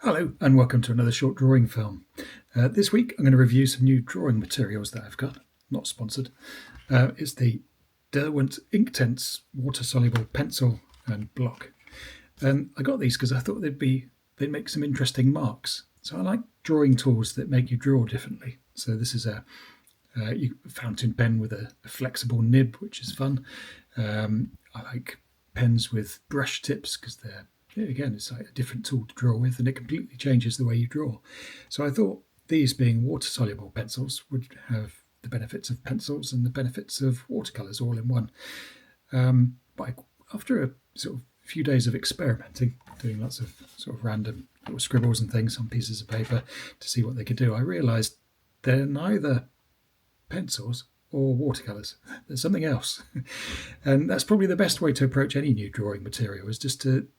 Hello and welcome to another short drawing film. This week I'm going to review some new drawing materials that I've got, not sponsored. It's the Derwent Inktense water-soluble pencil and block. And I got these because I thought they'd make some interesting marks. So I like drawing tools that make you draw differently. So this is a fountain pen with a flexible nib, which is fun. I like pens with brush tips because it's like a different tool to draw with, and it completely changes the way you draw. So I thought these, being water-soluble pencils, would have the benefits of pencils and the benefits of watercolours all in one. But after a sort of few days of experimenting, doing lots of sort of random little scribbles and things on pieces of paper to see what they could do, I realised they're neither pencils or watercolours. There's something else. And that's probably the best way to approach any new drawing material, is just to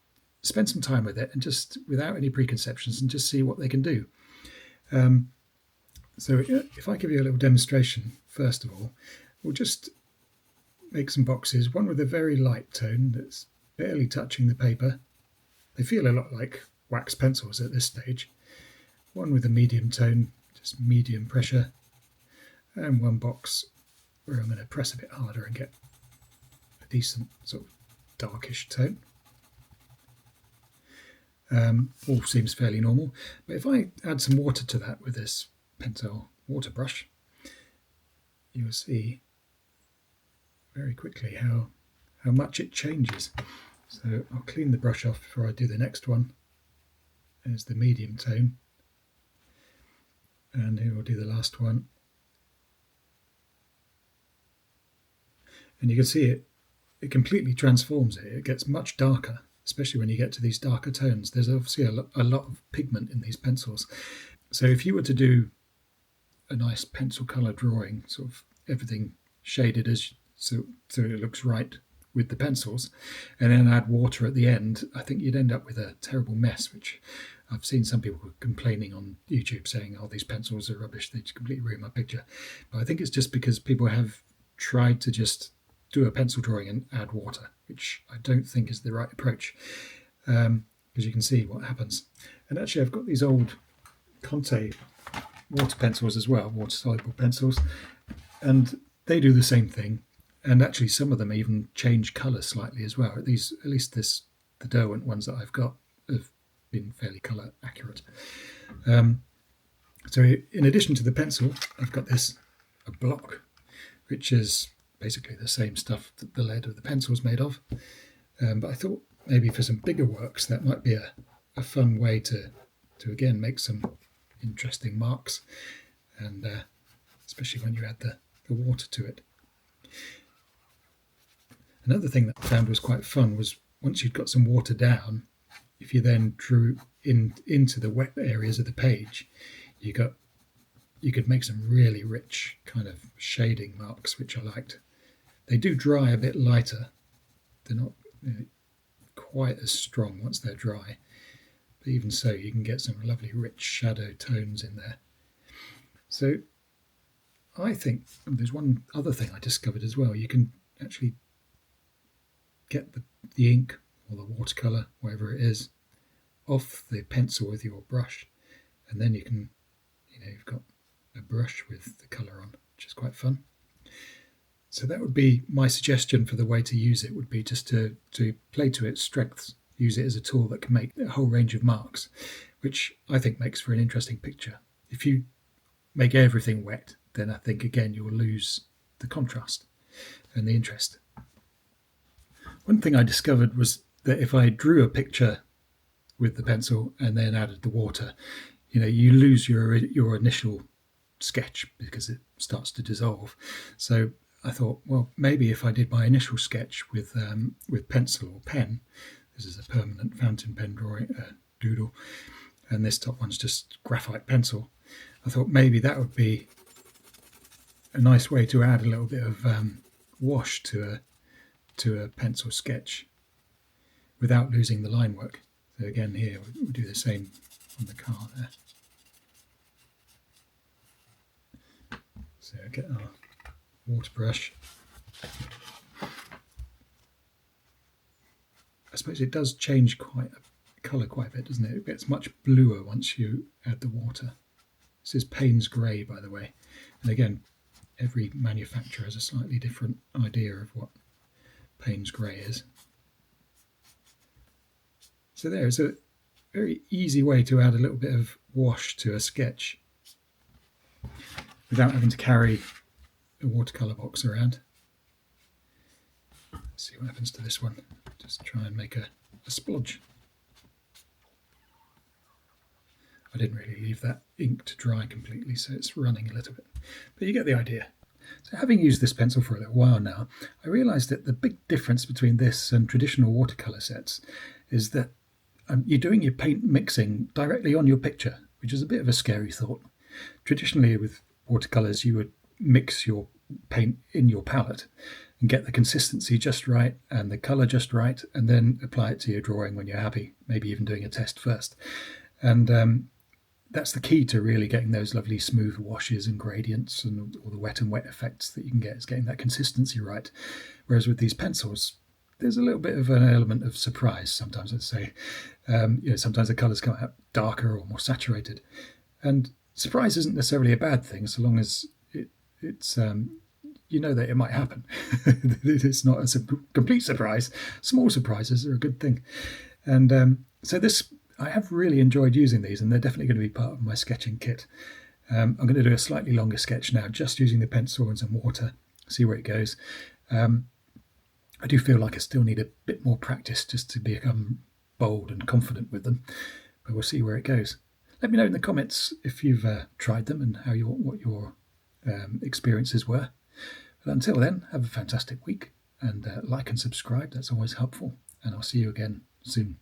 spend some time with it and just without any preconceptions and just see what they can do. So if I give you a little demonstration, first of all, we'll just make some boxes, one with a very light tone that's barely touching the paper. They feel a lot like wax pencils at this stage. One with a medium tone, just medium pressure, and one box where I'm going to press a bit harder and get a decent sort of darkish tone. All seems fairly normal, but if I add some water to that with this Pentel water brush, you'll see very quickly how much it changes. So I'll clean the brush off before I do the next one. There's the medium tone, and here we'll do the last one. And you can see it completely transforms it. It gets much darker, especially when you get to these darker tones. There's obviously a lot of pigment in these pencils. So if you were to do a nice pencil colour drawing, sort of everything shaded so it looks right with the pencils, and then add water at the end, I think you'd end up with a terrible mess, which I've seen some people complaining on YouTube saying, oh, these pencils are rubbish, they just completely ruin my picture. But I think it's just because people have tried to just do a pencil drawing and add water, which I don't think is the right approach, because you can see what happens. And actually I've got these old Conte water pencils as well, water-soluble pencils, and they do the same thing, and actually some of them even change colour slightly as well. At least the Derwent ones that I've got have been fairly colour accurate. So in addition to the pencil, I've got a block, which is basically the same stuff that the lead of the pencil is made of. But I thought maybe for some bigger works that might be a fun way to again make some interesting marks, and especially when you add the water to it. Another thing that I found was quite fun was once you'd got some water down, if you then drew into the wet areas of the page, you could make some really rich kind of shading marks, which I liked. They do dry a bit lighter. They're not quite as strong once they're dry. But even so, you can get some lovely rich shadow tones in there. So I think there's one other thing I discovered as well. You can actually get the ink or the watercolour, whatever it is, off the pencil with your brush. And then you've got a brush with the colour on, which is quite fun. So that would be my suggestion for the way to use it, would be just to play to its strengths, use it as a tool that can make a whole range of marks, which I think makes for an interesting picture. If you make everything wet, then I think again you'll lose the contrast and the interest. One thing I discovered was that if I drew a picture with the pencil and then added the water, you lose your initial sketch because it starts to dissolve. So I thought, well, maybe if I did my initial sketch with pencil or pen, this is a permanent fountain pen drawing doodle, and this top one's just graphite pencil. I thought maybe that would be a nice way to add a little bit of wash to a pencil sketch without losing the line work. So again, here we'll do the same on the car there. So get our water brush. I suppose it does change quite colour quite a bit, doesn't it? It gets much bluer once you add the water. This is Payne's Grey, by the way. And again, every manufacturer has a slightly different idea of what Payne's Grey is. So there's a very easy way to add a little bit of wash to a sketch without having to carry a watercolour box around. Let's see what happens to this one. Just try and make a splodge. I didn't really leave that ink to dry completely, so it's running a little bit. But you get the idea. So having used this pencil for a little while now, I realised that the big difference between this and traditional watercolour sets is that you're doing your paint mixing directly on your picture, which is a bit of a scary thought. Traditionally with watercolours you would mix your paint in your palette and get the consistency just right and the colour just right, and then apply it to your drawing when you're happy, maybe even doing a test first. And that's the key to really getting those lovely smooth washes and gradients and all the wet and wet effects that you can get, is getting that consistency right. Whereas with these pencils, there's a little bit of an element of surprise sometimes, I'd say. Sometimes the colours come out darker or more saturated. And surprise isn't necessarily a bad thing, so long as it's you know that it might happen. It's not a complete surprise. Small surprises are a good thing. And so I have really enjoyed using these, and they're definitely going to be part of my sketching kit. I'm going to do a slightly longer sketch now, just using the pencil and some water, see where it goes. I do feel like I still need a bit more practice just to become bold and confident with them, but we'll see where it goes. Let me know in the comments if you've tried them and what your experiences were. But until then, have a fantastic week, and like and subscribe, that's always helpful, and I'll see you again soon.